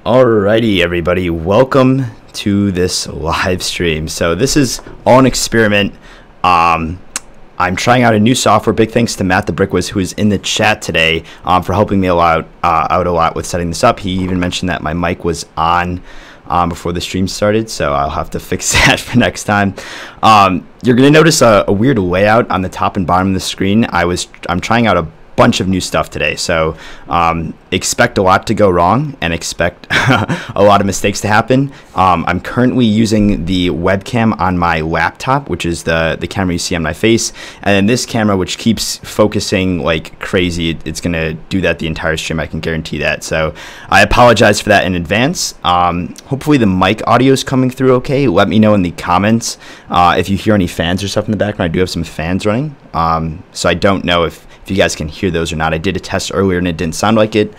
Alrighty, everybody, welcome to this live stream. So this is all an experiment. I'm trying out a new software. Big thanks to Matt the Brickwiz, who is in the chat today, for helping me out a lot with setting this up. He even mentioned that my mic was on before the stream started, so I'll have to fix that for next time. You're going to notice a weird layout on the top and bottom of the screen. I'm trying out a bunch of new stuff today, so expect a lot to go wrong and expect a lot of mistakes to happen. I'm currently using the webcam on my laptop, which is the camera you see on my face, and then this camera, which keeps focusing like crazy. It's gonna do that the entire stream, I can guarantee that. So I apologize for that in advance. Hopefully the mic audio is coming through okay. Let me know in the comments if you hear any fans or stuff in the background. I do have some fans running, so I don't know if you guys can hear those or not. I did a test earlier and it didn't sound like it.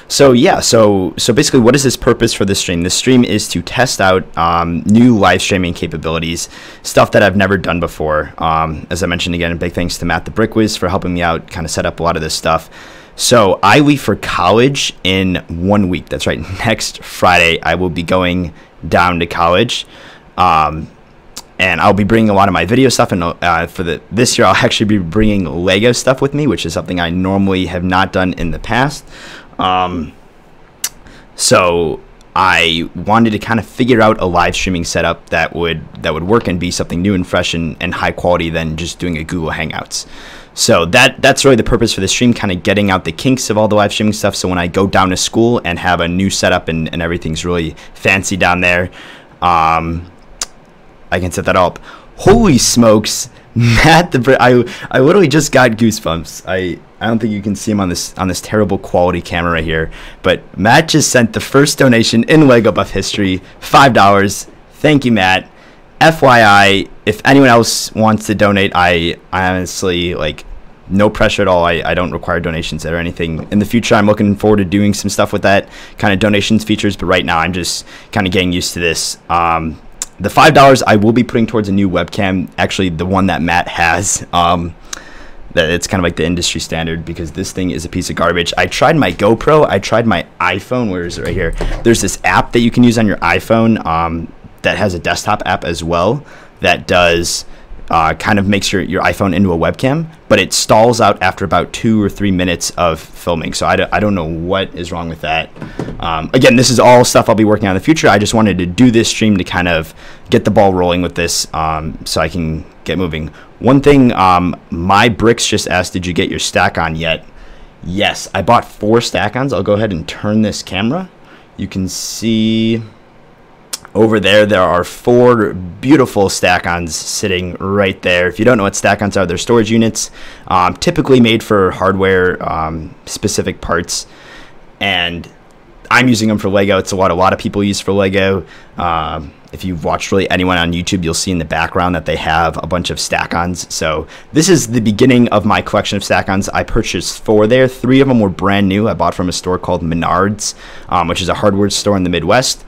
So yeah, so basically, what is this purpose for this stream? This stream is to test out new live streaming capabilities, stuff that I've never done before. As I mentioned again, big thanks to Matt the Brickwiz for helping me out, kind of set up a lot of this stuff. So I leave for college in 1 week. That's right, next Friday I will be going down to college. And I'll be bringing a lot of my video stuff, and this year I'll actually be bringing Lego stuff with me, which is something I normally have not done in the past. So I wanted to kind of figure out a live streaming setup that would work and be something new and fresh and high quality than just doing a Google Hangouts. So that's really the purpose for the stream, kind of getting out the kinks of all the live streaming stuff. So when I go down to school and have a new setup and everything's really fancy down there, I can set that up. Holy smokes, Matt the I literally just got goosebumps. I don't think you can see him on this terrible quality camera right here, but Matt just sent the first donation in Lego Buff history, $5. Thank you, Matt. FYI, if anyone else wants to donate, I honestly, like, no pressure at all. I don't require donations or anything. In the future, I'm looking forward to doing some stuff with that kind of donations features, but right now I'm just kind of getting used to this. The $5 I will be putting towards a new webcam, actually the one that Matt has. That it's kind of like the industry standard, because this thing is a piece of garbage. I tried my GoPro, I tried my iPhone. Where is it? Right here. There's this app that you can use on your iPhone that has a desktop app as well that does kind of makes your iPhone into a webcam, but it stalls out after about 2 or 3 minutes of filming. So I don't know what is wrong with that. Again, this is all stuff I'll be working on in the future. I just wanted to do this stream to kind of get the ball rolling with this, so I can get moving. One thing, my bricks just asked, did you get your stack-on yet? Yes, I bought 4 stack-ons. I'll go ahead and turn this camera. You can see over there are 4 beautiful stack-ons sitting right there. If you don't know what stack-ons are, they're storage units, typically made for hardware specific parts, and I'm using them for Lego. It's what a lot of people use for Lego. If you've watched really anyone on YouTube, you'll see in the background that they have a bunch of stack-ons. So this is the beginning of my collection of stack-ons. I purchased 4 there. 3 of them were brand new. I bought from a store called Menards, which is a hardware store in the Midwest.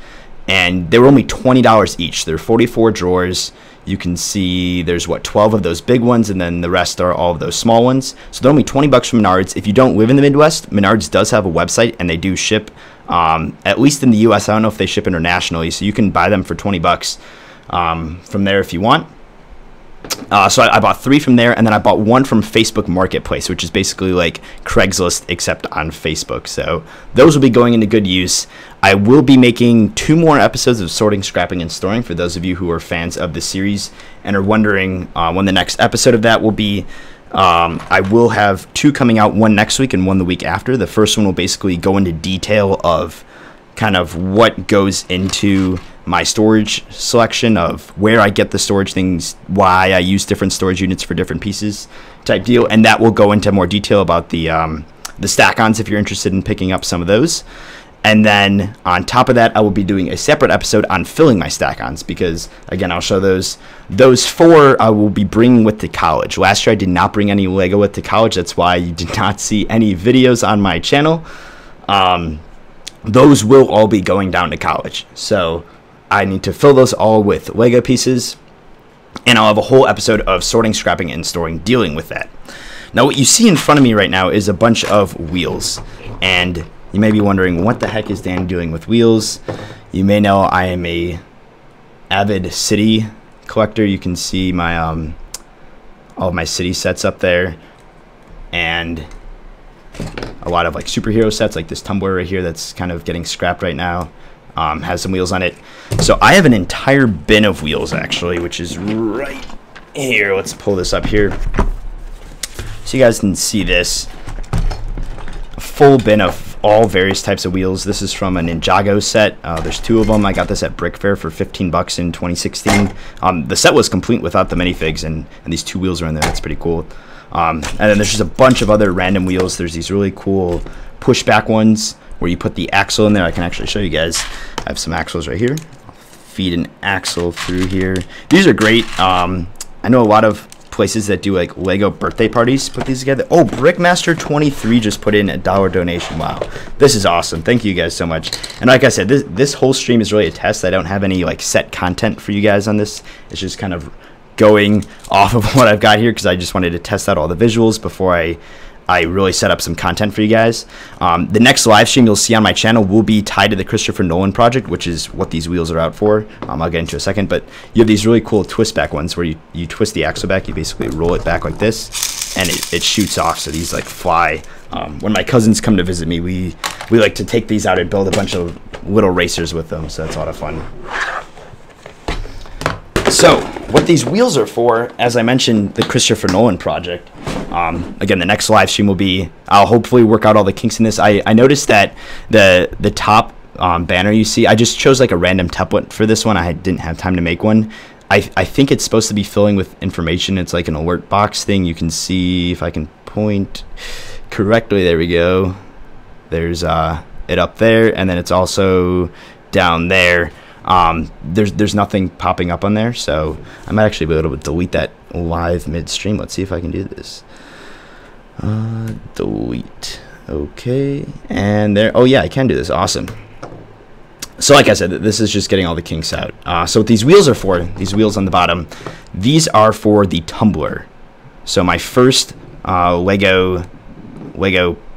And they were only $20 each. There are 44 drawers. You can see there's 12 of those big ones, and then the rest are all of those small ones. So they're only $20 from Menards. If you don't live in the Midwest, Menards does have a website, and they do ship, at least in the US. I don't know if they ship internationally, so you can buy them for $20 from there if you want. So I bought 3 from there, and then I bought 1 from Facebook Marketplace, which is basically like Craigslist except on Facebook. So those will be going into good use. I will be making 2 more episodes of Sorting, Scrapping, and Storing for those of you who are fans of the series and are wondering when the next episode of that will be. I will have 2 coming out, 1 next week and 1 the week after. The first one will basically go into detail of kind of what goes into my storage selection, of where I get the storage things, why I use different storage units for different pieces type deal, and that will go into more detail about the stack-ons if you're interested in picking up some of those. And then on top of that, I will be doing a separate episode on filling my stack-ons because, again, I'll show those. Those 4 I will be bringing with to college. Last year, I did not bring any Lego with to college. That's why you did not see any videos on my channel. Those will all be going down to college. So I need to fill those all with Lego pieces. And I'll have a whole episode of sorting, scrapping, and storing, dealing with that. Now, what you see in front of me right now is a bunch of wheels. And you may be wondering, what the heck is Dan doing with wheels? You may know I am a avid city collector. You can see my all of my city sets up there, and a lot of like superhero sets, like this tumbler right here that's kind of getting scrapped right now. Has some wheels on it. So I have an entire bin of wheels actually, which is right here. Let's pull this up here so you guys can see this. A full bin of all various types of wheels. This is from a Ninjago set. There's 2 of them. I got this at Brick Fair for 15 bucks in 2016. The set was complete without the minifigs, and these 2 wheels are in there. That's pretty cool. And then there's just a bunch of other random wheels. There's these really cool pushback ones where you put the axle in there. I can actually show you guys. I have some axles right here. I'll feed an axle through here. These are great. I know a lot of places that do like Lego birthday parties put these together. Oh, Brickmaster23 just put in a $1 donation. Wow, this is awesome. Thank you guys so much. And like I said, this whole stream is really a test. I don't have any like set content for you guys on this. It's just kind of going off of what I've got here because I just wanted to test out all the visuals before I really set up some content for you guys. The next live stream you'll see on my channel will be tied to the Christopher Nolan project, which is what these wheels are out for. I'll get into a second, but you have these really cool twist back ones where you twist the axle back, you basically roll it back like this, and it shoots off, so these like fly. When my cousins come to visit me, we like to take these out and build a bunch of little racers with them, so that's a lot of fun. So, what these wheels are for, as I mentioned, the Christopher Nolan project. Again, the next live stream will be, I'll hopefully work out all the kinks in this. I noticed that the top banner you see, I just chose like a random template for this one. I didn't have time to make one. I think it's supposed to be filling with information. It's like an alert box thing. You can see if I can point correctly. There we go. There's it up there, and then it's also down there. There's nothing popping up on there, so I might actually be able to delete that live midstream. Let's see if I can do this. Delete. Okay, and there. Oh yeah, I can do this. Awesome. So like I said, this is just getting all the kinks out. So what these wheels are for, these wheels on the bottom, these are for the tumbler. So my first Lego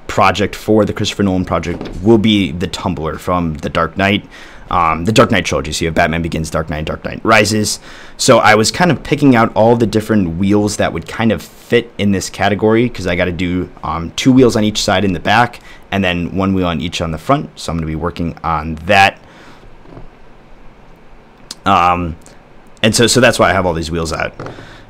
project for the Christopher Nolan project will be the tumbler from the Dark Knight. The Dark Knight trilogy. So you have Batman Begins, Dark Knight Rises. So I was kind of picking out all the different wheels that would kind of fit in this category because I got to do 2 wheels on each side in the back and then 1 wheel on each on the front. So I'm going to be working on that. And so that's why I have all these wheels out.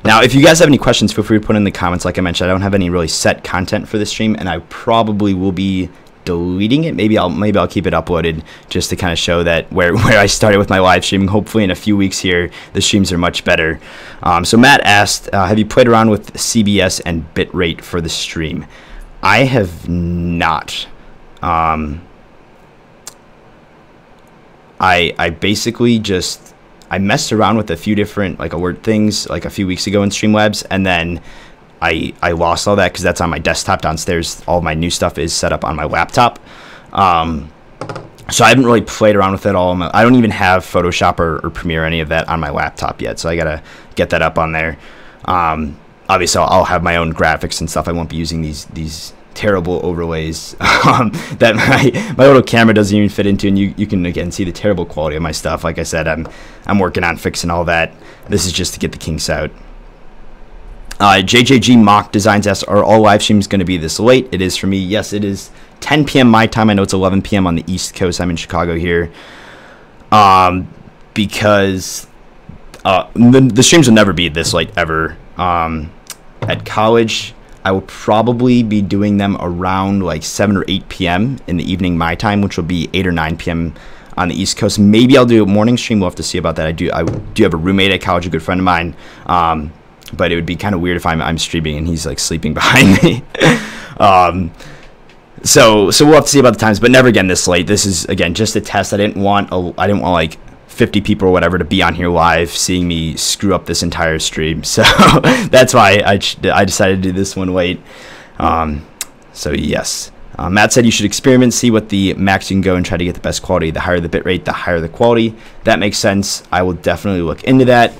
Now, if you guys have any questions, feel free to put in the comments. Like I mentioned, I don't have any really set content for this stream, and I probably will be deleting it. Maybe I'll keep it uploaded just to kind of show that where I started with my live streaming. Hopefully in a few weeks here the streams are much better. So Matt asked, have you played around with CBS and bitrate for the stream? I have not. I basically just I messed around with a few different like alert things like a few weeks ago in Streamlabs, and then I lost all that because that's on my desktop downstairs. All my new stuff is set up on my laptop. So I haven't really played around with it all. I don't even have Photoshop or Premiere or any of that on my laptop yet, so I gotta get that up on there. Obviously, I'll have my own graphics and stuff. I won't be using these terrible overlays that my little camera doesn't even fit into, and you can again see the terrible quality of my stuff. Like I said, I'm working on fixing all that. This is just to get the kinks out. JJG Mock Designs asks, are all live streams going to be this late? It is for me. Yes, it is 10 p.m. my time. I know it's 11 p.m. on the East Coast. I'm in Chicago here. Because the streams will never be this late ever. At college, I will probably be doing them around like 7 or 8 p.m. in the evening my time, which will be 8 or 9 p.m. on the East Coast. Maybe I'll do a morning stream. We'll have to see about that. I do have a roommate at college, a good friend of mine. But it would be kind of weird if I'm streaming and he's like sleeping behind me. So we'll have to see about the times, but never again this late. This is again just a test. I didn't want like 50 people or whatever to be on here live seeing me screw up this entire stream. So that's why I decided to do this one late. So yes. Matt said you should experiment, see what the max you can go and try to get the best quality. The higher the bitrate, the higher the quality. That makes sense. I will definitely look into that.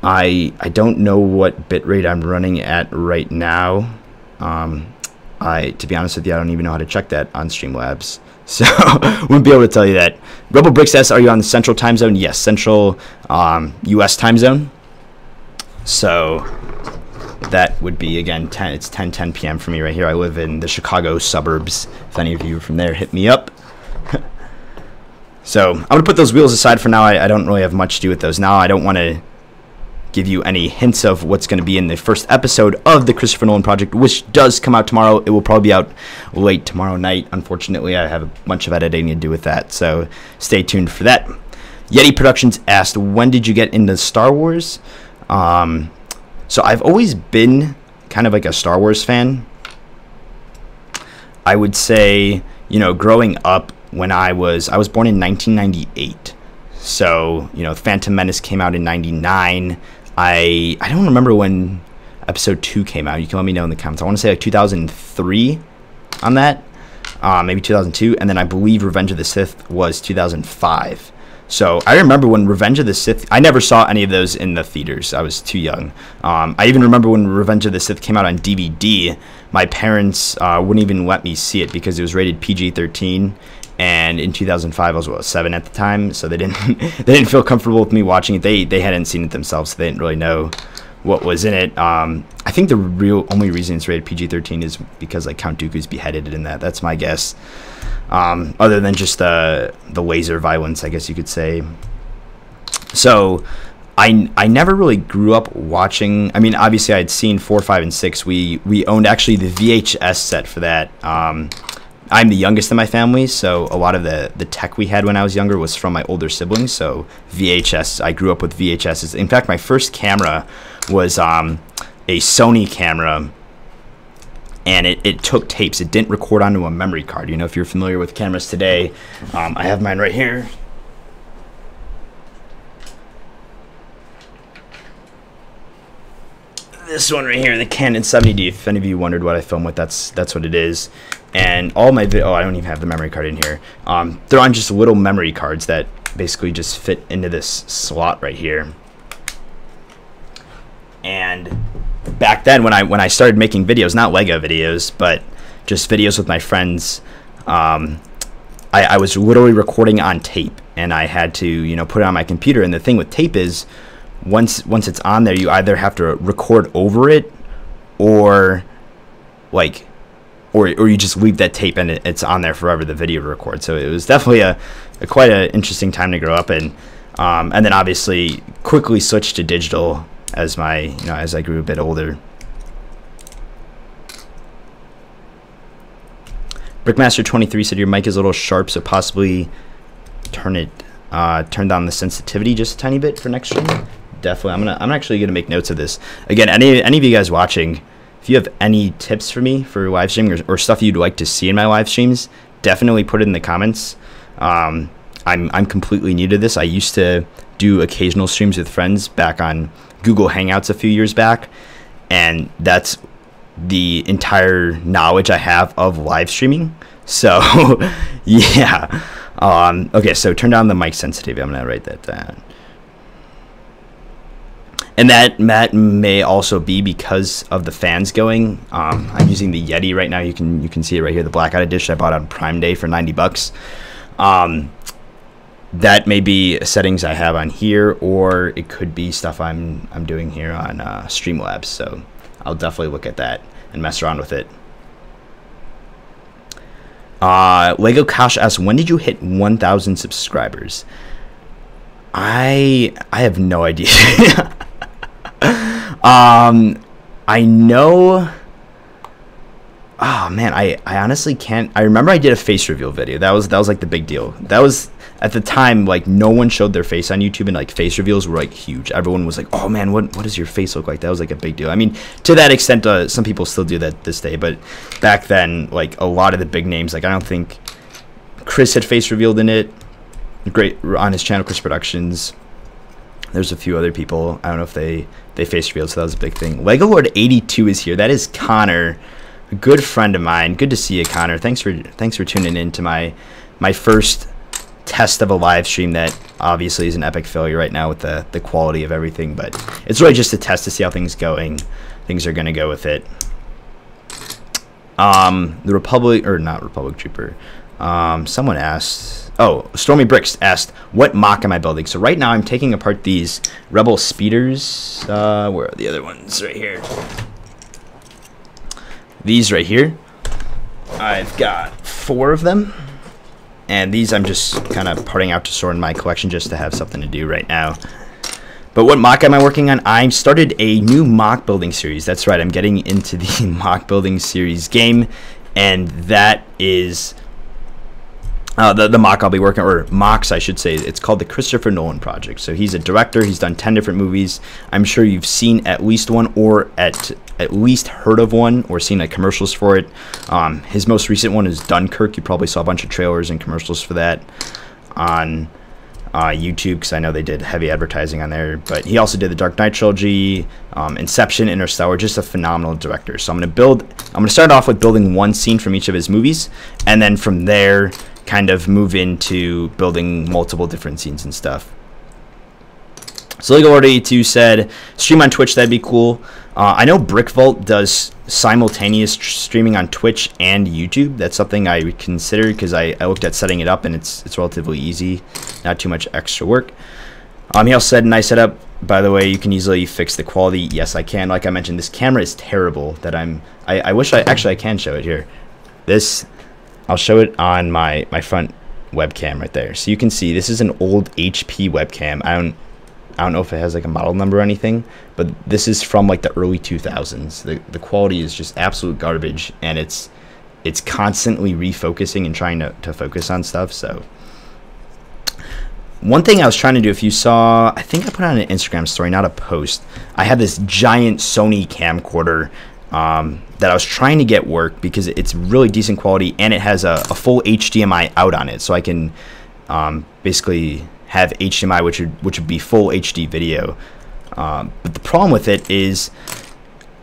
I don't know what bitrate I'm running at right now. To be honest with you, I don't even know how to check that on Streamlabs. So wouldn't be able to tell you that. Rebel Bricks asks, are you on the central time zone? Yes, central US time zone. So that would be, again, it's 10 p.m. for me right here. I live in the Chicago suburbs. If any of you are from there, hit me up. So I'm going to put those wheels aside for now. I don't really have much to do with those now. I don't want to give you any hints of what's going to be in the first episode of the Christopher Nolan Project, which does come out tomorrow. It will probably be out late tomorrow night. Unfortunately, I have a bunch of editing to do with that, so stay tuned for that. Yeti Productions asked, when did you get into Star Wars? So I've always been kind of like a Star Wars fan. I would say, you know, growing up when I was born in 1998. So, you know, Phantom Menace came out in 99. I don't remember when episode 2 came out. You can let me know in the comments. I want to say like 2003 on that. Maybe 2002. And then I believe Revenge of the Sith was 2005. So I remember when Revenge of the Sith, I never saw any of those in the theaters. I was too young. I even remember when Revenge of the Sith came out on DVD, my parents wouldn't even let me see it because it was rated PG-13. And in 2005, I was 7 at the time, so they didn't feel comfortable with me watching it. They hadn't seen it themselves, so they didn't really know what was in it. I think the only reason it's rated PG-13 is because like Count Dooku's beheaded in that. That's my guess. Other than just the laser violence, I guess you could say. So I never really grew up watching. I mean, obviously I had seen 4, 5, and 6. We owned actually the VHS set for that. I'm the youngest in my family, so a lot of the tech we had when I was younger was from my older siblings. So VHS, I grew up with VHSs. In fact, my first camera was a Sony camera, and it took tapes. It didn't record onto a memory card. You know, if you're familiar with cameras today, I have mine right here. This one right here, the Canon 70D. If any of you wondered what I film with, that's what it is. And all my I don't even have the memory card in here. They're on just little memory cards that basically just fit into this slot right here. And back then, when I started making videos, not Lego videos, but just videos with my friends, I was literally recording on tape, and I had to, you know, put it on my computer. And the thing with tape is, once it's on there, you either have to record over it, or like, or you just leave that tape and it's on there forever, the video to record. So it was definitely a quite an interesting time to grow up in. And then obviously quickly switched to digital as as I grew a bit older. Brickmaster23 said your mic is a little sharp, so possibly turn down the sensitivity just a tiny bit for next stream. Definitely, I'm actually gonna make notes of this. Again, any of you guys watching, if you have any tips for me for live streaming or stuff you'd like to see in my live streams, definitely put it in the comments. I'm completely new to this. I used to do occasional streams with friends back on Google Hangouts a few years back, and that's the entire knowledge I have of live streaming. So yeah. Okay, so turn down the mic sensitivity. I'm gonna write that down. And that may also be because of the fans going. I'm using the Yeti right now. You can see it right here, the Blackout Edition I bought on Prime Day for $90. That may be settings I have on here, or it could be stuff I'm doing here on Streamlabs. So I'll definitely look at that and mess around with it. Lego Kosh asks, when did you hit 1,000 subscribers? I have no idea. I know Oh man, I honestly can't. I remember I did a face reveal video. That was like the big deal. That was at the time, like, no one showed their face on YouTube, and like face reveals were like huge. Everyone was like, oh man, what does your face look like? That was like a big deal. I mean, to that extent, some people still do that this day, but back then, like, a lot of the big names, like, I don't think Chris had face revealed in it. Great on his channel, Chris Productions. There's a few other people. I don't know if they face revealed, so that was a big thing. Lego Lord 82 is here. That is Connor, a good friend of mine. Good to see you, Connor. Thanks for tuning in to my first test of a live stream that obviously is an epic failure right now with the quality of everything, but it's really just a test to see how things are going to go with it. The Republic, or not Republic Trooper, someone asked, oh, Stormy Bricks asked, what mock am I building? So right now I'm taking apart these Rebel speeders. Where are the other ones? Right here. These right here. I've got 4 of them. And these I'm just kind of parting out to store in my collection just to have something to do right now. But what mock am I working on? I started a new mock building series. That's right, I'm getting into the mock building series game. And that is the mock I'll be working, or mocks I should say. It's called the Christopher Nolan Project. So he's a director. He's done 10 different movies. I'm sure you've seen at least one, or at least heard of one, or seen like commercials for it. His most recent one is Dunkirk. You probably saw a bunch of trailers and commercials for that on YouTube, because I know they did heavy advertising on there. But he also did the Dark Knight trilogy, Inception, Interstellar. Just a phenomenal director. So I'm gonna start off with building one scene from each of his movies, and then from there kind of move into building multiple different scenes and stuff. So Lego Lord 82 said, stream on Twitch, that'd be cool. I know Brick Vault does simultaneous streaming on Twitch and YouTube. That's something I would consider, because I looked at setting it up, and it's relatively easy, not too much extra work. He also said, nice setup. By the way, you can easily fix the quality. Yes, I can. Like I mentioned, this camera is terrible. That I wish I can show it here. I'll show it on my front webcam right there, so you can see this is an old HP webcam. I don't know if it has like a model number or anything, but this is from like the early 2000s. The quality is just absolute garbage, and it's constantly refocusing and trying to focus on stuff. So one thing I was trying to do, if you saw, I think I put on an Instagram story, not a post. I had this giant Sony camcorder that I was trying to get work, because it's really decent quality, and it has a full HDMI out on it, so I can basically have HDMI, which would be full HD video. But the problem with it is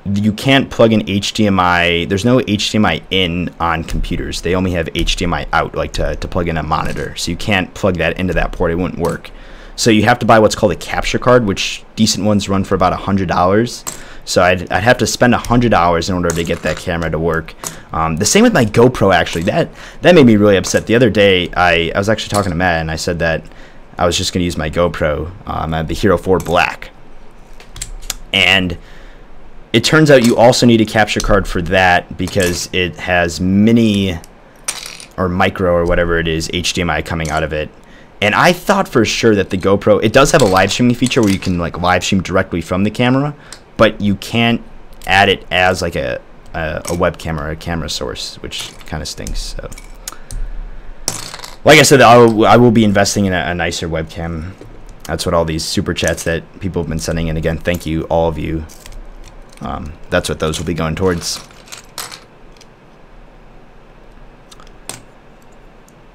you can't plug in HDMI. There's no HDMI in on computers. They only have HDMI out, like to plug in a monitor. So you can't plug that into that port. It wouldn't work. So you have to buy what's called a capture card, which decent ones run for about $100. So I'd have to spend $100 in order to get that camera to work. The same with my GoPro, actually. That made me really upset. The other day, I was actually talking to Matt, and I said that I was just going to use my GoPro. I have the Hero 4 Black. And it turns out you also need a capture card for that, because it has mini or micro or whatever it is, HDMI coming out of it. And I thought for sure that the GoPro, it does have a live streaming feature where you can like live stream directly from the camera, but you can't add it as like a webcam or a camera source, which kind of stinks. So, like I said, I will be investing in a nicer webcam. That's what all these super chats that people have been sending in. Again, thank you, all of you. That's what those will be going towards.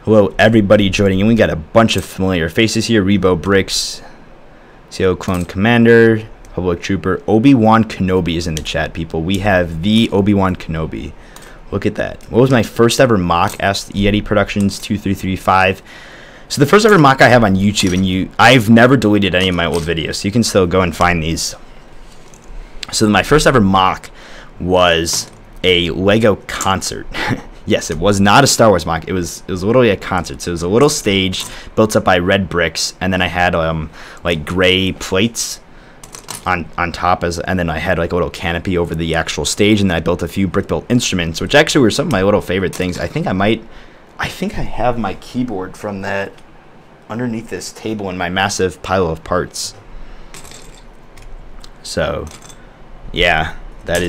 Hello, everybody joining in. We got a bunch of familiar faces here. Rebo Bricks, CO Clone Commander, Public Trooper, Obi-Wan Kenobi is in the chat, people. We have the Obi-Wan Kenobi. Look at that. What was my first ever mock? Asked Yeti Productions 2335. So the first ever mock I have on YouTube, and I've never deleted any of my old videos, so you can still go and find these. So my first ever mock was a Lego concert. Yes, it was not a Star Wars mock. It was literally a concert. So it was a little stage built up by red bricks, and then I had like gray plates on top, and then I had like a little canopy over the actual stage, and then I built a few brick built instruments, which actually were some of my little favorite things. I think I have my keyboard from that underneath this table in my massive pile of parts. So yeah, that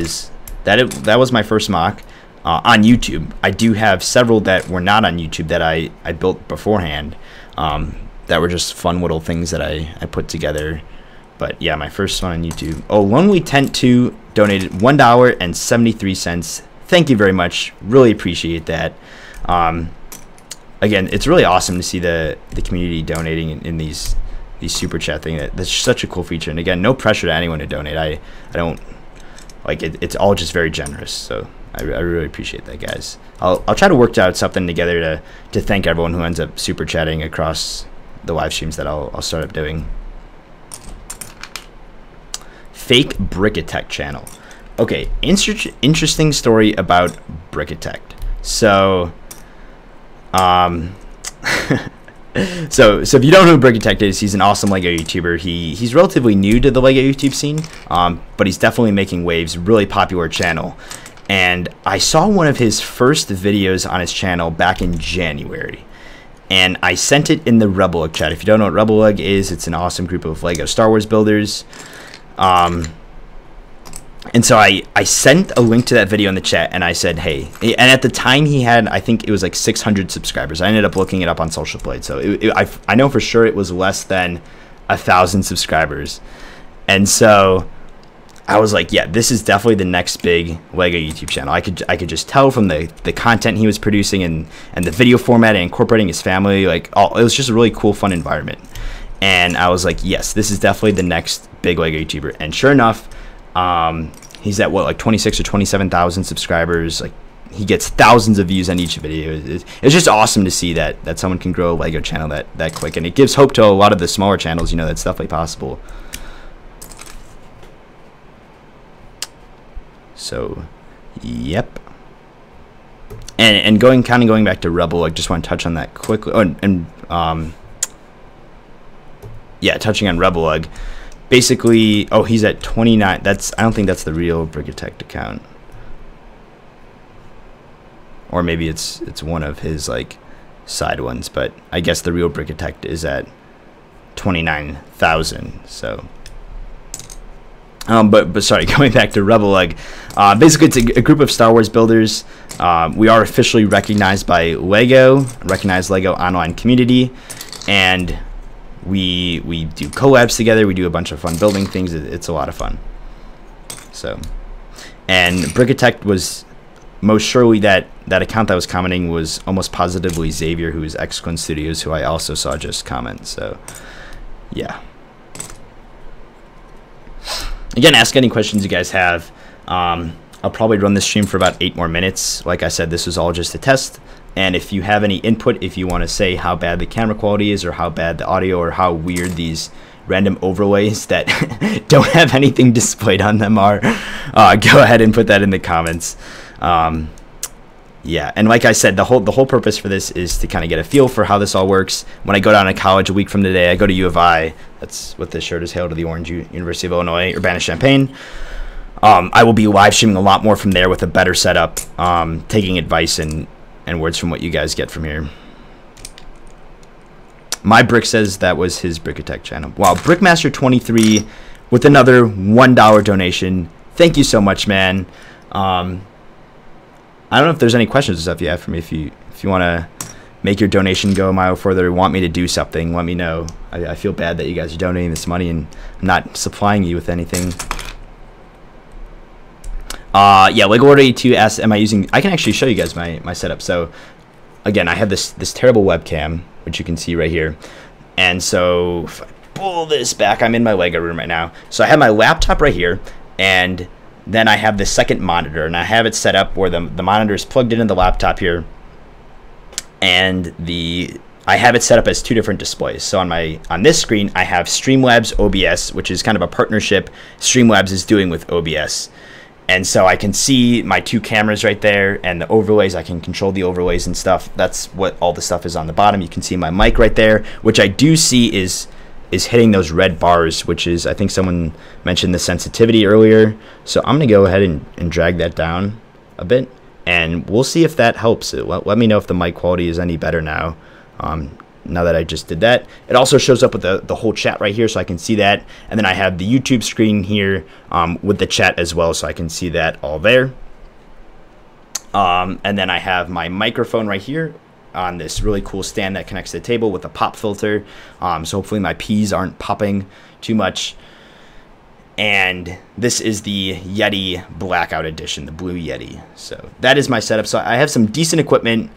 was my first mock. on YouTube. I do have several that were not on YouTube that I built beforehand, that were just fun little things that I put together. But yeah, my first one on YouTube. Oh, Lonely Tent 2 donated $1.73. Thank you very much. Really appreciate that. Again, it's really awesome to see the community donating in these super chat thing. That's such a cool feature. And again, no pressure to anyone to donate. I don't like it. It's all just very generous. So I really appreciate that, guys. I'll try to work out something together to thank everyone who ends up super chatting across the live streams that I'll start up doing. Fake Brickitect channel. Okay, interesting story about Brickitect. So, so if you don't know who Brickitect is, he's an awesome LEGO YouTuber. He's relatively new to the LEGO YouTube scene, but he's definitely making waves. Really popular channel. And I saw one of his first videos on his channel back in January, and I sent it in the Rebel chat. If you don't know what Rebel is, it's an awesome group of LEGO Star Wars builders. And so I sent a link to that video in the chat, and I said, hey, and at the time he had, I think it was like 600 subscribers. I ended up looking it up on Social Blade, so I know for sure it was less than 1,000 subscribers. And so I was like, yeah, this is definitely the next big LEGO YouTube channel. I could just tell from the content he was producing and the video format and incorporating his family. Like, it was just a really cool, fun environment. And I was like, yes, this is definitely the next big LEGO YouTuber. And sure enough, he's at what, like 26 or 27,000 subscribers. Like, he gets thousands of views on each video. It's just awesome to see that someone can grow a LEGO channel that quick, and it gives hope to a lot of the smaller channels. You know, that's definitely possible. So, yep. And going back to Rebel, I just want to touch on that quickly. Yeah, touching on Rebel. Basically, he's at 29. I don't think that's the real Brickitect account, or maybe it's one of his like side ones. But I guess the real Brickitect is at 29,000. So, but sorry, going back to Rebel, basically it's a group of Star Wars builders. We are officially recognized by LEGO, recognized LEGO online community, and we do collabs together. We do a bunch of fun building things. It's a lot of fun. So, and Brickitect was most surely that account that was commenting was almost positively Xavier, who is X-Clone Studios, who I also saw just comment. So, yeah. Again, ask any questions you guys have. I'll probably run this stream for about 8 more minutes. Like I said, this was all just a test. And if you have any input, if you want to say how bad the camera quality is, or how bad the audio, or how weird these random overlays that don't have anything displayed on them are, go ahead and put that in the comments. Yeah, and like I said, the whole purpose for this is to kind of get a feel for how this all works. When I go down to college a week from today, I go to U of I. That's what this shirt is, Hail to the Orange, University of Illinois, Urbana-Champaign. I will be live streaming a lot more from there with a better setup, taking advice and words from what you guys get from here. My Brick says that was his Brickitect channel. Wow, Brickmaster23 with another $1 donation. Thank you so much, man. I don't know if there's any questions or stuff you have for me. If you want to make your donation go a mile further, want me to do something, let me know. I feel bad that you guys are donating this money and I'm not supplying you with anything. Yeah, Lego Order 82 asks, am I using... I can actually show you guys my setup. So, again, I have this terrible webcam, which you can see right here. And so, if I pull this back, I'm in my Lego room right now. So, I have my laptop right here, and then I have the second monitor. And I have it set up where the monitor is plugged into the laptop here. And I have it set up as 2 different displays. So, on this screen, I have Streamlabs OBS, which is kind of a partnership Streamlabs is doing with OBS. And so I can see my 2 cameras right there, and the overlays, I can control the overlays and stuff. That's what all the stuff is on the bottom. You can see my mic right there, which I do see is hitting those red bars, which is, I think someone mentioned the sensitivity earlier. So I'm going to go ahead and drag that down a bit, and we'll see if that helps. Let me know if the mic quality is any better now. Now that I just did that, it also shows up with the whole chat right here, so I can see that. And then I have the YouTube screen here with the chat as well, so I can see that all there. And then I have my microphone right here on this really cool stand that connects to the table with a pop filter. So hopefully my P's aren't popping too much. And this is the Yeti Blackout Edition, the Blue Yeti. So that is my setup. So I have some decent equipment,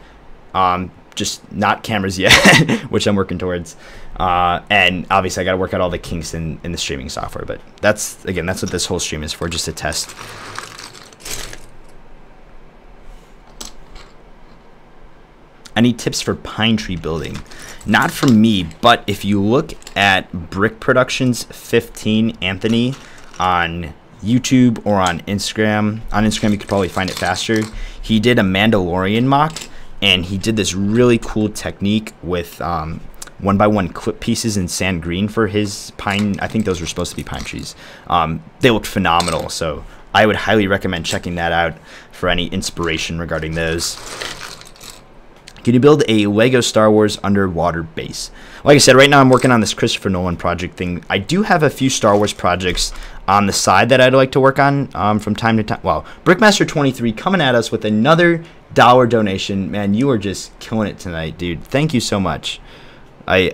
just not cameras yet, which I'm working towards. And obviously I got to work out all the kinks in the streaming software. But that's what this whole stream is for, just a test. Any tips for pine tree building? Not from me, but if you look at Brick Productions 15 Anthony on YouTube or on Instagram you could probably find it faster. He did a Mandalorian mock, and he did this really cool technique with 1x1 clip pieces in sand green for his pine. I think those were supposed to be pine trees. They looked phenomenal, so I would highly recommend checking that out for any inspiration regarding those. Can you build a Lego Star Wars underwater base? Like I said, right now I'm working on this Christopher Nolan project thing. I do have a few Star Wars projects on the side that I'd like to work on from time to time. Wow, Brickmaster23 coming at us with another dollar donation. Man, you are just killing it tonight, dude. Thank you so much. I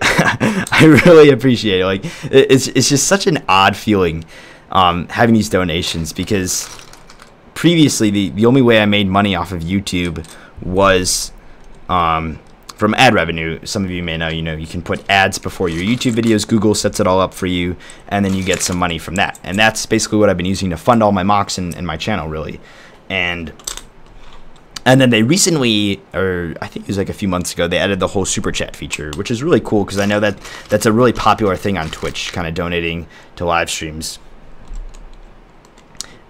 I really appreciate it. Like, it's just such an odd feeling having these donations, because previously the only way I made money off of YouTube was from ad revenue. Some of you may know, you can put ads before your YouTube videos. Google sets it all up for you, and then you get some money from that. And that's basically what I've been using to fund all my mocks and my channel, really. And then they recently, or I think it was like a few months ago, they added the whole super chat feature, which is really cool, because I know that that's a really popular thing on Twitch, kind of donating to live streams.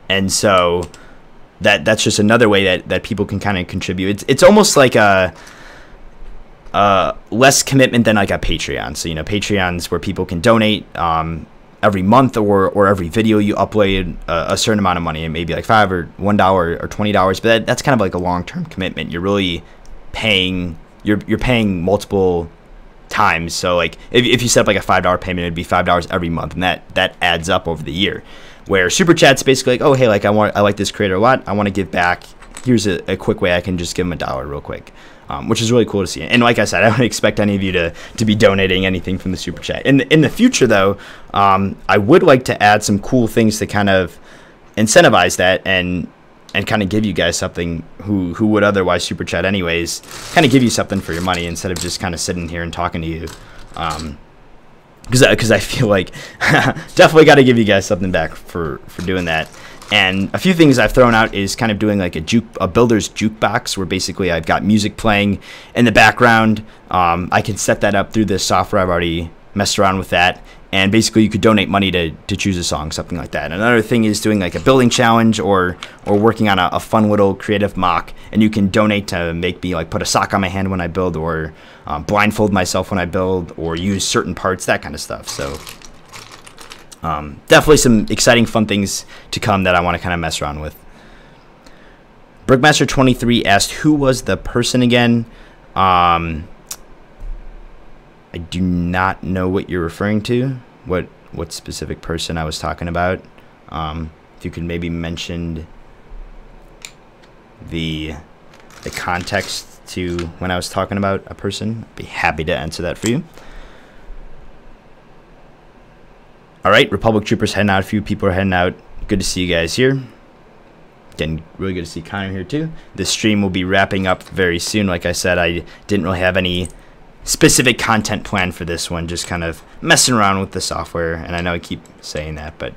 And so that's just another way that people can kind of contribute. It's almost like a less commitment than like a Patreon. So, Patreon's where people can donate every month or every video you upload a certain amount of money. It may be like $5 or $1 or $20, but that's kind of like a long-term commitment. You're really paying, you're paying multiple times. So like if you set up like a $5 payment, it'd be $5 every month, and that adds up over the year. Where super chat's basically like, oh hey, like I like this creator a lot, I want to give back. Here's a quick way I can just give them $1 real quick, which is really cool to see. And like I said, I don't expect any of you to be donating anything from the super chat. In the future though, I would like to add some cool things to kind of incentivize that and kind of give you guys something who would otherwise super chat anyways, kind of give you something for your money instead of just kind of sitting here and talking to you. Because I feel like definitely got to give you guys something back for doing that. And a few things I've thrown out is kind of doing like a builder's jukebox, where basically I've got music playing in the background. I can set that up through this software. I've already messed around with that. And basically you could donate money to choose a song, something like that. Another thing is doing like a building challenge or working on a fun little creative mock, and you can donate to make me like put a sock on my hand when I build, or blindfold myself when I build, or use certain parts, that kind of stuff. So definitely some exciting fun things to come that I want to kind of mess around with. Brickmaster23 asked, who was the person again? I do not know what you're referring to, what specific person I was talking about. If you could maybe mention the context to when I was talking about a person, I'd be happy to answer that for you. All right, Republic Troopers heading out. A few people are heading out. Good to see you guys here. Again, really good to see Connor here too. This stream will be wrapping up very soon. Like I said, I didn't really have any specific content plan for this one, just kind of messing around with the software. And I know I keep saying that, but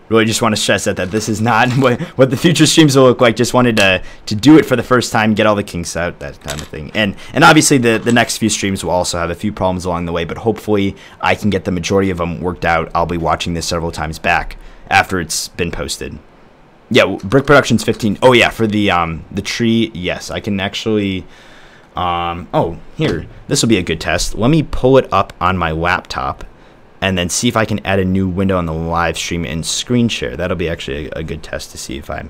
really just want to stress that this is not what the future streams will look like. Just wanted to do it for the first time, get all the kinks out, that kind of thing. And obviously the next few streams will also have a few problems along the way, but hopefully I can get the majority of them worked out. I'll be watching this several times back after it's been posted. Yeah, Brick Productions 15. Oh yeah, for the tree, yes, I can actually oh, here, this will be a good test. Let me pull it up on my laptop and then see if I can add a new window on the live stream and screen share. That'll be actually a good test to see if I'm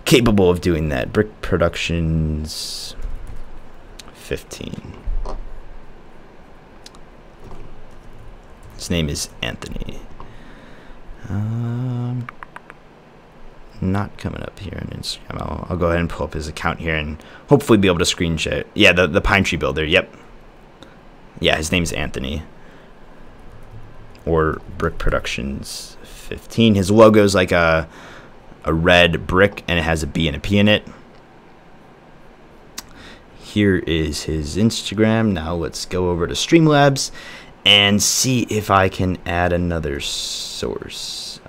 capable of doing that. Brick Productions 15. His name is Anthony. Not not coming up here on Instagram. I'll go ahead and pull up his account here and hopefully be able to screen share. Yeah, the Pine Tree Builder. Yep. Yeah, his name's Anthony. Or Brick Productions 15. His logo is like a red brick, and it has a B and a P in it. Here is his Instagram. Now let's go over to Streamlabs and see if I can add another source.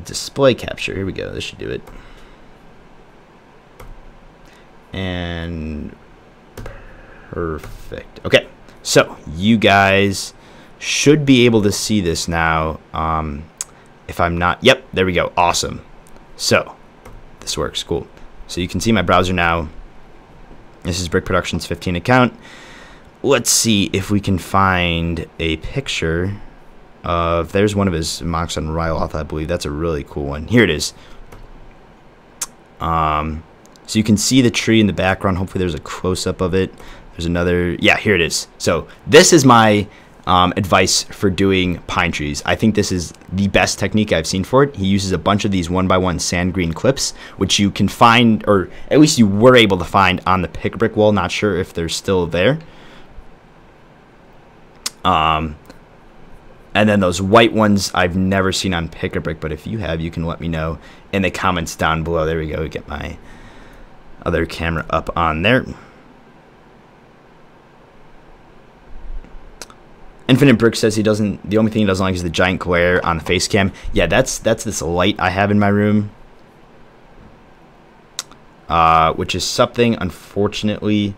Display capture. Here we go. This should do it. And perfect. Okay, so you guys should be able to see this now. If I'm not, yep, there we go. Awesome. So this works. Cool. So you can see my browser now. This is Brick Productions 15 account. Let's see if we can find a picture of, there's one of his mocks on Ryloth, I believe. That's a really cool one. Here it is. So you can see the tree in the background. Hopefully there's a close-up of it. There's another, yeah, here it is. So this is my advice for doing pine trees. I think this is the best technique I've seen for it. He uses a bunch of these 1x1 sand green clips, which you can find, or at least you were able to find on the pick brick wall. Not sure if they're still there. And then those white ones I've never seen on pick a brick, but if you have, you can let me know in the comments down below. There we go. Get my other camera up on there. Infinite Brick says he doesn't, the only thing he doesn't like is the giant glare on the face cam. Yeah, that's this light I have in my room, which is something, unfortunately,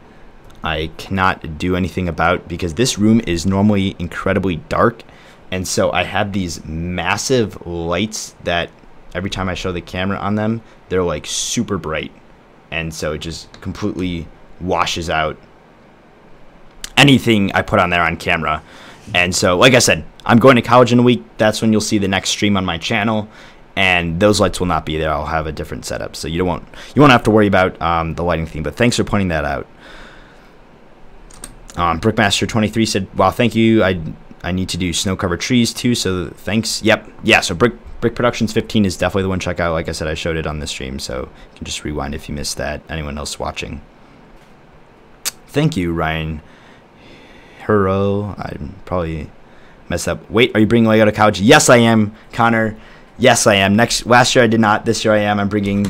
I cannot do anything about, because this room is normally incredibly dark, and so I have these massive lights that every time I show the camera on them, they're like super bright, and so it just completely washes out anything I put on there on camera. And so, like I said, I'm going to college in a week. That's when you'll see the next stream on my channel, and those lights will not be there. I'll have a different setup, so you won't have to worry about the lighting thing. But thanks for pointing that out. Brickmaster23 said, "Wow, thank you. I need to do snow-covered trees too. So thanks." Yep, yeah. So Brick Productions 15 is definitely the one to check out. Like I said, I showed it on the stream, so you can just rewind if you missed that. Anyone else watching? Thank you, Ryan. Hurro, I probably messed up. Wait, are you bringing Lego to college? Yes, I am, Connor. Yes, I am. Last year I did not. This year I am. I'm bringing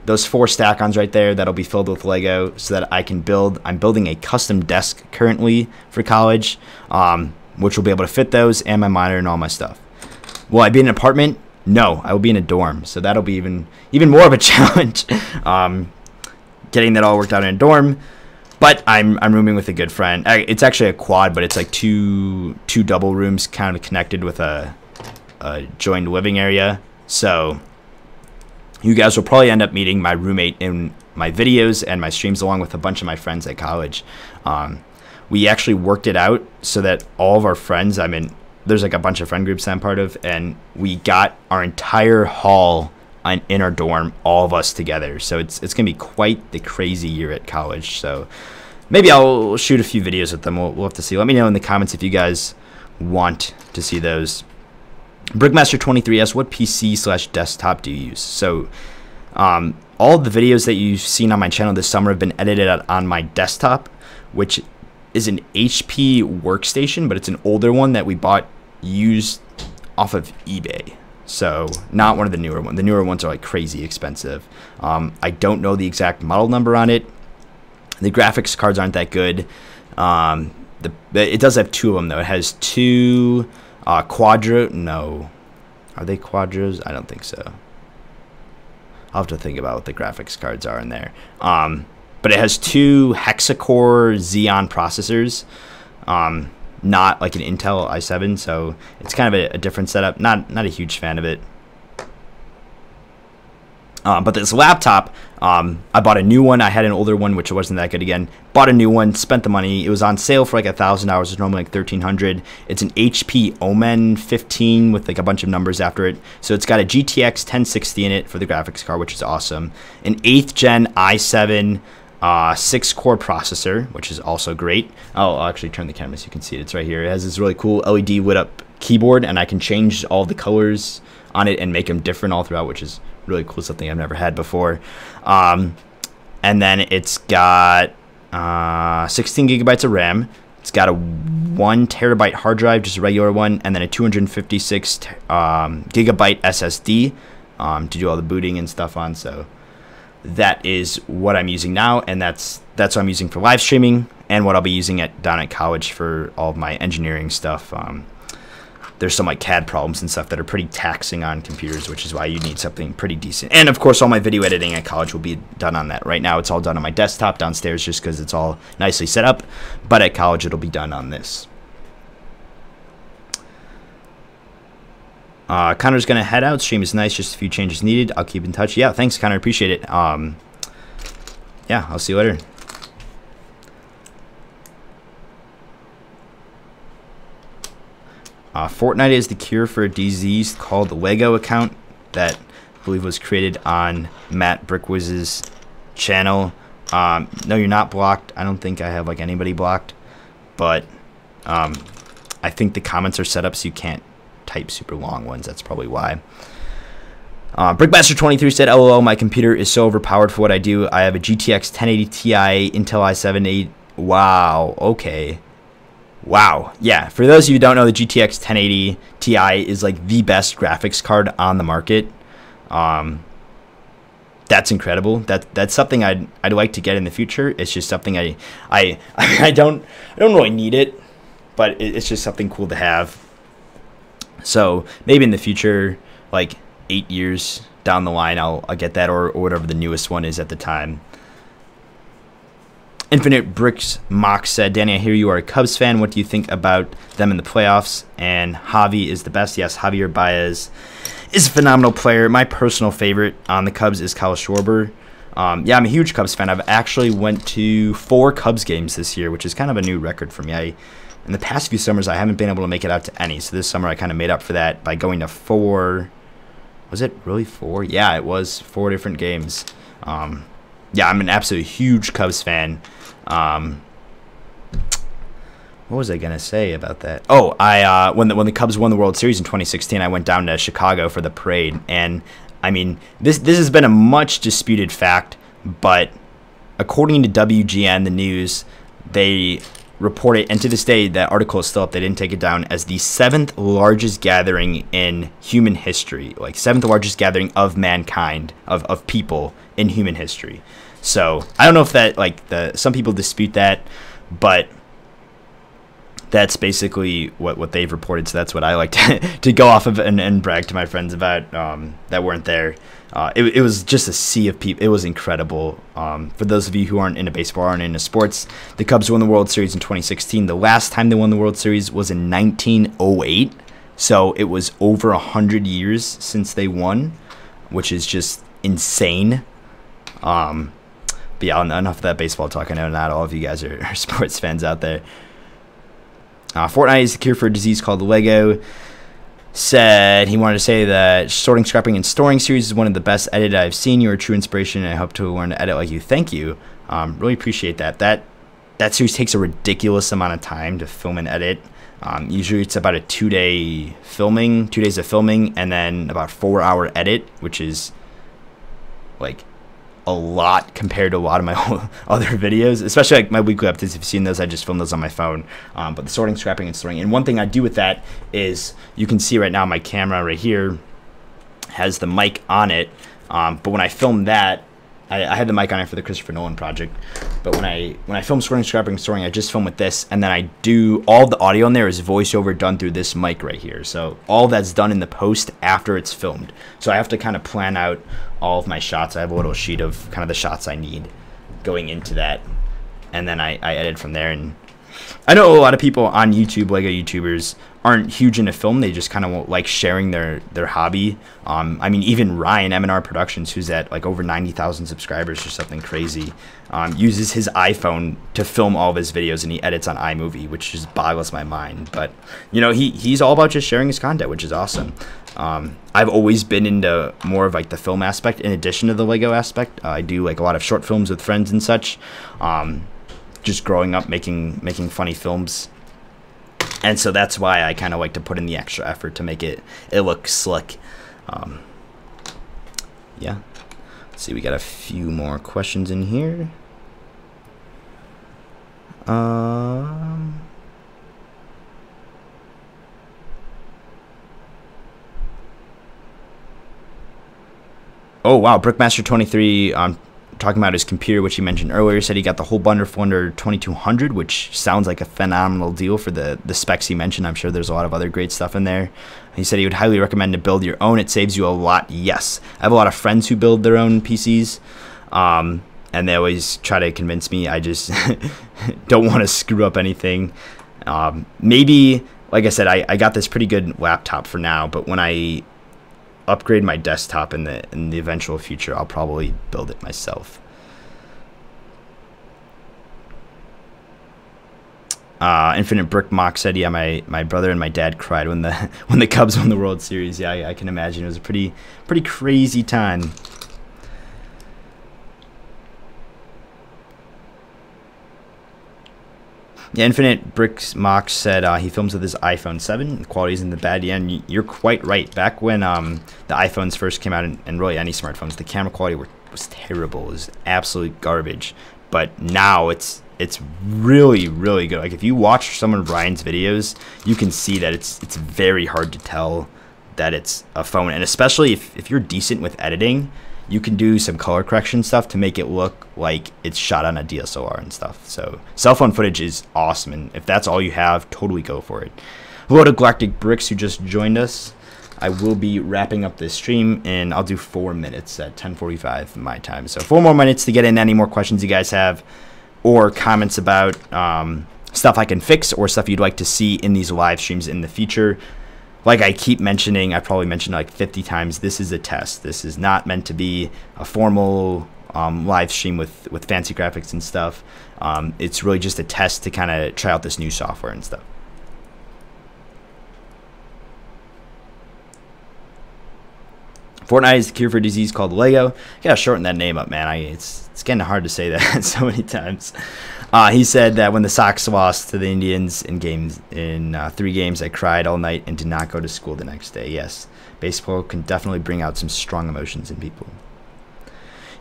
those 4 stack-ons right there that'll be filled with Lego so that I can build. I'm building a custom desk currently for college, which will be able to fit those and my monitor and all my stuff. Will I be in an apartment? No, I will be in a dorm. So that'll be even more of a challenge, getting that all worked out in a dorm. But I'm rooming with a good friend. It's actually a quad, but it's like two double rooms kind of connected with a joined living area. So you guys will probably end up meeting my roommate in my videos and my streams, along with a bunch of my friends at college. We actually worked it out so that all of our friends, there's like a bunch of friend groups that I'm part of, and we got our entire hall in our dorm, all of us together. So it's gonna be quite the crazy year at college. So maybe I'll shoot a few videos with them. We'll have to see. Let me know in the comments if you guys want to see those. Brickmaster23 asks, what PC/desktop do you use? So all the videos that you've seen on my channel this summer have been edited on my desktop, which is an HP workstation, but it's an older one that we bought used off of eBay. So not one of the newer ones. The newer ones are like crazy expensive. I don't know the exact model number on it. The graphics cards aren't that good. It does have 2 of them though. It has 2 Quadro. No, are they Quadros? I don't think so. I'll have to think about what the graphics cards are in there. But it has 2 hexa-core Xeon processors. Not like an Intel i7, so it's kind of a different setup. Not a huge fan of it. But this laptop, I bought a new one. I had an older one, which wasn't that good again. Bought a new one, spent the money. It was on sale for like $1,000. It's normally like $1,300. It's an HP Omen 15 with like a bunch of numbers after it. So it's got a GTX 1060 in it for the graphics card, which is awesome. An 8th gen i7 6-core processor, which is also great. I'll actually turn the camera so you can see it. It's right here. It has this really cool LED lit up keyboard, and I can change all the colors on it and make them different all throughout, which is really cool, something I've never had before. And then it's got 16 gigabytes of RAM. It's got a 1 terabyte hard drive, just a regular one, and then a 256 gigabyte SSD to do all the booting and stuff on. So that is what I'm using now, and that's what I'm using for live streaming, and what I'll be using down at college for all of my engineering stuff. There's some like CAD problems and stuff that are pretty taxing on computers, which is why you need something pretty decent. And of course, all my video editing at college will be done on that. Right now, it's all done on my desktop downstairs just because it's all nicely set up. But at college, it'll be done on this. Connor's going to head out. Stream is nice. Just a few changes needed. I'll keep in touch. Yeah, thanks, Connor. Appreciate it. Yeah, I'll see you later. Fortnite is the cure for a disease called the Lego account that I believe was created on Matt Brickwiz's channel. No, you're not blocked. I don't think I have like anybody blocked, but I think the comments are set up so you can't type super long ones. That's probably why. Brickmaster23 said, "LOL, my computer is so overpowered for what I do. I have a GTX 1080 Ti Intel i7 8." Wow. Okay. Wow. Yeah, for those of you who don't know, the GTX 1080 Ti is like the best graphics card on the market. That's incredible. That's something I'd like to get in the future. It's just something I don't really need it, but it's just something cool to have. So maybe in the future, like 8 years down the line, I'll get that, or whatever the newest one is at the time. Infinite Bricks Mock said, "Danny, I hear you are a Cubs fan. What do you think about them in the playoffs? And Javi is the best." Yes, Javier Baez is a phenomenal player. My personal favorite on the Cubs is Kyle Schwarber. Yeah, I'm a huge Cubs fan. I've actually went to 4 Cubs games this year, which is kind of a new record for me. In the past few summers, I haven't been able to make it out to any. So this summer, I kind of made up for that by going to 4. Was it really 4? Yeah, it was 4 different games. Yeah, I'm an absolute huge Cubs fan. What was I gonna say about that? Oh, when the Cubs won the World Series in 2016, I went down to Chicago for the parade, and I mean this has been a much disputed fact, but according to WGN, the news, they reported, and to this day that article is still up, they didn't take it down, as the 7th largest gathering in human history, like 7th largest gathering of mankind, of people in human history. So I don't know if that, like, some people dispute that, but that's basically what they've reported. So that's what I like to go off of and brag to my friends about that weren't there. It was just a sea of people. It was incredible. For those of you who aren't into baseball, aren't into sports, the Cubs won the World Series in 2016. The last time they won the World Series was in 1908. So it was over 100 years since they won, which is just insane. But yeah, enough of that baseball talk. I know not all of you guys are sports fans out there. Fortnite is the cure for a disease called the Lego. Said he wanted to say that Sorting, Scrapping, and Storing series is one of the best edited I've seen. You're a true inspiration, and I hope to learn to edit like you. Thank you. Really appreciate that. That series takes a ridiculous amount of time to film and edit. Usually it's about a 2 days of filming, and then about 4-hour edit, which is like a lot compared to a lot of my other videos, especially like my weekly updates. If you've seen those, I just filmed those on my phone. But the sorting, scrapping, and storing. And one thing I do with that is, you can see right now my camera right here has the mic on it. But when I filmed that, I had the mic on it for the Christopher Nolan project. But when I film sorting, scrapping, and storing, I just film with this, and then I do all the audio in there is voiceover done through this mic right here. So all that's done in the post after it's filmed. So I have to kind of plan out all of my shots. I have a little sheet of kind of the shots I need going into that, and then I edit from there. And I know a lot of people on YouTube, Lego YouTubers, aren't huge into film. They just kind of like sharing their hobby. I mean, even Ryan, M&R Productions, who's at like over 90,000 subscribers or something crazy, uses his iPhone to film all of his videos, and he edits on iMovie, which just boggles my mind. But, you know, he's all about just sharing his content, which is awesome. I've always been into more of like the film aspect in addition to the Lego aspect. I do like a lot of short films with friends and such. Just growing up making funny films. And so that's why I kind of like to put in the extra effort to make it look slick. Yeah. Let's see, we got a few more questions in here. Oh wow, Brickmaster23 talking about his computer, which he mentioned earlier, said he got the whole bundle for under 2,200, which sounds like a phenomenal deal for the specs he mentioned. I'm sure there's a lot of other great stuff in there. He said he would highly recommend to build your own. It saves you a lot. Yes, I have a lot of friends who build their own PCs, and they always try to convince me. I just don't want to screw up anything. Maybe, like I said, I got this pretty good laptop for now, but when I upgrade my desktop in the eventual future, I'll probably build it myself. Infinite Brick Mock said, yeah, my brother and my dad cried when the Cubs won the World Series. Yeah, I can imagine. It was a pretty crazy time. Yeah, Infinite Bricks Mock said he films with his iPhone 7. The quality isn't the bad. Yeah, and you're quite right. Back when the iPhones first came out, and really any smartphones, the camera quality was terrible. It was absolute garbage. But now it's really, really good. Like if you watch some of Ryan's videos, you can see that it's very hard to tell that it's a phone. And especially if you're decent with editing, you can do some color correction stuff to make it look like it's shot on a DSLR and stuff. So cell phone footage is awesome, and if that's all you have, totally go for it. Hello to Galactic Bricks who just joined us. I will be wrapping up this stream, and I'll do 4 minutes at 10:45 my time. So 4 more minutes to get in any more questions you guys have, or comments about stuff I can fix, or stuff you'd like to see in these live streams in the future. Like I keep mentioning, I probably mentioned like 50 times, this is a test. This is not meant to be a formal live stream with fancy graphics and stuff. It's really just a test to kind of try out this new software and stuff. Fortnite is the cure for a disease called Lego. You gotta shorten that name up, man. It's getting hard to say that so many times. He said that when the Sox lost to the Indians in 3 games, I cried all night and did not go to school the next day. Yes, baseball can definitely bring out some strong emotions in people.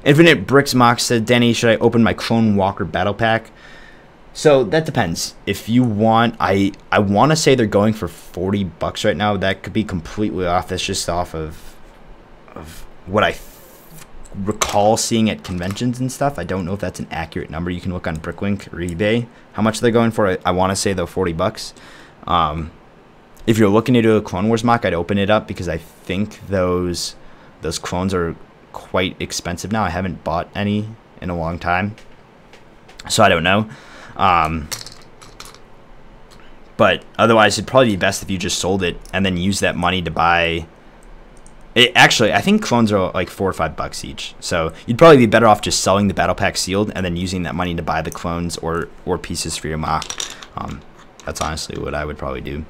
Infinite Bricks Mock said, Danny, should I open my Clone Walker Battle Pack? So that depends. If you want, I want to say they're going for $40 right now. That could be completely off. That's just off of what I recall seeing at conventions and stuff. I don't know if that's an accurate number. You can look on Bricklink or eBay how much they're going for. I want to say though $40. If you're looking to do a Clone Wars mock, I'd open it up because I think those clones are quite expensive now. I haven't bought any in a long time, so I don't know. But otherwise, it'd probably be best if you just sold it and then use that money to buy. Actually, I think clones are like $4 or $5 each. So you'd probably be better off just selling the battle pack sealed and then using that money to buy the clones or pieces for your mock. That's honestly what I would probably do.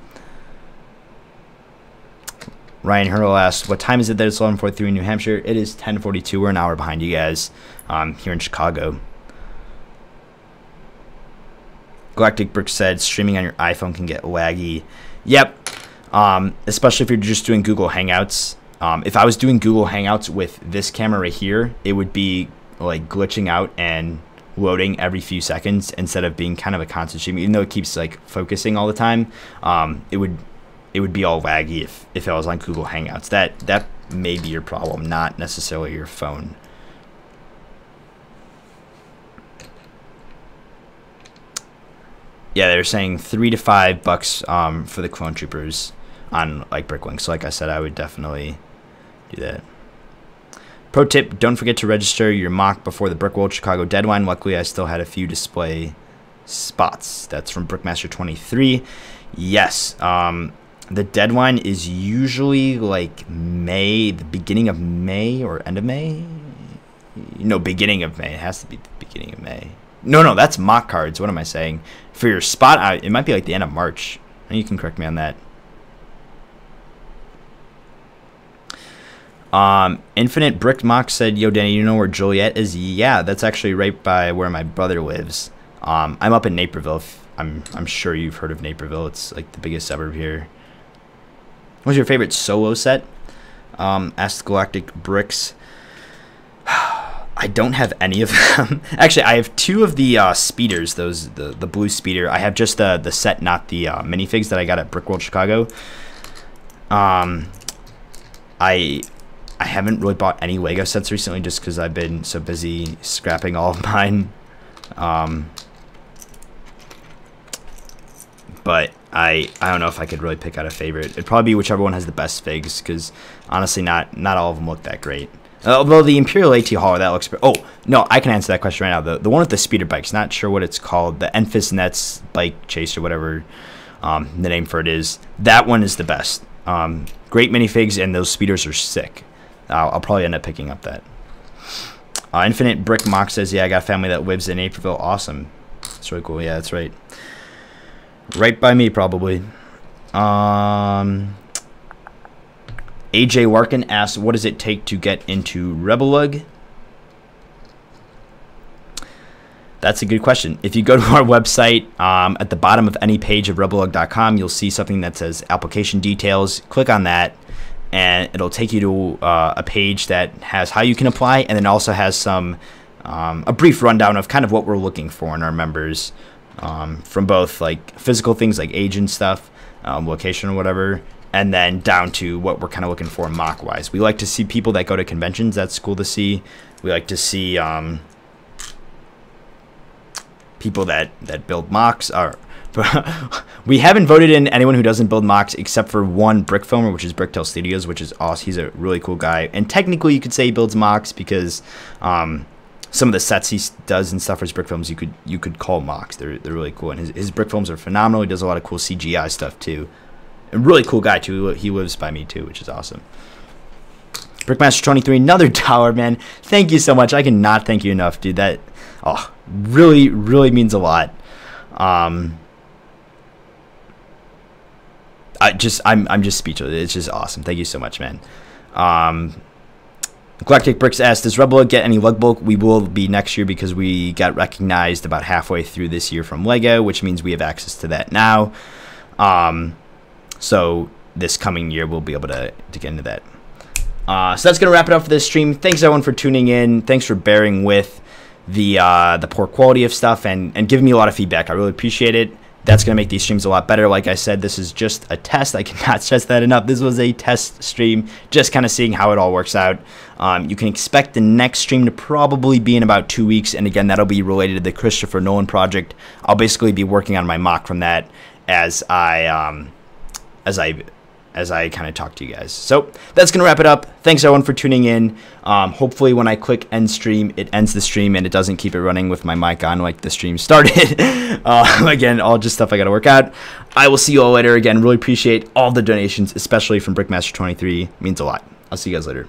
Ryan Hurl asked, what time is it that it's 11:43 in New Hampshire? It is 10:42. We're an hour behind you guys here in Chicago. Galactic Brick said, streaming on your iPhone can get laggy. Yep, especially if you're just doing Google Hangouts. If I was doing Google Hangouts with this camera right here, it would be like glitching out and loading every few seconds instead of being kind of a constant stream. Even though it keeps like focusing all the time, it would be all laggy if I was on Google Hangouts. That may be your problem, not necessarily your phone. Yeah, they're saying $3 to $5 for the Clone Troopers on like Bricklink. So like I said, I would definitely do that. Pro tip, don't forget to register your mock before the Brickworld Chicago deadline. Luckily, I still had a few display spots. That's from Brickmaster23. Yes. The deadline is usually like May, the beginning of May or end of May. No, beginning of May. It has to be the beginning of May. No, that's mock cards. What am I saying? For your spot, it might be like the end of March. You can correct me on that. Infinite Brick Mock said, "Yo, Danny, you know where Joliet is?" Yeah, that's actually right by where my brother lives. I'm up in Naperville. I'm sure you've heard of Naperville. It's like the biggest suburb here. What's your favorite solo set? Asked Galactic Bricks. I don't have any of them. Actually, I have 2 of the speeders. Those the blue speeder. I have just the set, not the minifigs that I got at Brickworld Chicago. I haven't really bought any Lego sets recently just because I've been so busy scrapping all of mine. But I don't know if I could really pick out a favorite. It'd probably be whichever one has the best figs, because honestly, not all of them look that great. Although the Imperial AT Hauler, that looks... Oh, no, I can answer that question right now. The one with the speeder bikes, not sure what it's called. The Enfys Nets Bike Chase or whatever the name for it is. That one is the best. Great minifigs, and those speeders are sick. I'll probably end up picking up that. Infinite Brick Mock says, "Yeah, I got a family that lives in Naperville." Awesome. That's really cool. Yeah, that's right. Right by me, probably. AJ Warkin asks, "What does it take to get into Rebelug?" That's a good question. If you go to our website, at the bottom of any page of rebelug.com, you'll see something that says application details. Click on that, and it'll take you to a page that has how you can apply, and then also has some a brief rundown of kind of what we're looking for in our members, from both like physical things like age and stuff, location or whatever, and then down to what we're kind of looking for mock wise. We like to see people that go to conventions. That's cool to see. We like to see people that build mocks. We haven't voted in anyone who doesn't build mocks except for one brick filmer, which is Bricktail Studios, which is awesome. He's a really cool guy, and technically you could say he builds mocks because some of the sets he does and stuff for his brick films you could call mocks. They're really cool, and his brick films are phenomenal. He does a lot of cool CGI stuff too. A really cool guy too. He lives by me too, which is awesome. Brickmaster23, another $1, man. Thank you so much. I cannot thank you enough, dude. That really means a lot. I'm just speechless. It's just awesome. Thank you so much, man. Galactic Bricks asks, "Does Rebel get any lug bulk?" We will be next year because we got recognized about halfway through this year from Lego, which means we have access to that now. So this coming year we'll be able to get into that. So that's gonna wrap it up for this stream. Thanks everyone for tuning in. Thanks for bearing with the poor quality of stuff and giving me a lot of feedback. I really appreciate it. That's going to make these streams a lot better. Like I said, this is just a test. I cannot stress that enough. This was a test stream, just kind of seeing how it all works out. You can expect the next stream to probably be in about 2 weeks, and again, that'll be related to the Christopher Nolan project. I'll basically be working on my mock from that as I kind of talk to you guys. So that's going to wrap it up. Thanks everyone for tuning in. Hopefully when I click end stream, it ends the stream and it doesn't keep it running with my mic on like the stream started. Again, all just stuff I got to work out. I will see you all later. Again, really appreciate all the donations, especially from Brickmaster23. It means a lot. I'll see you guys later.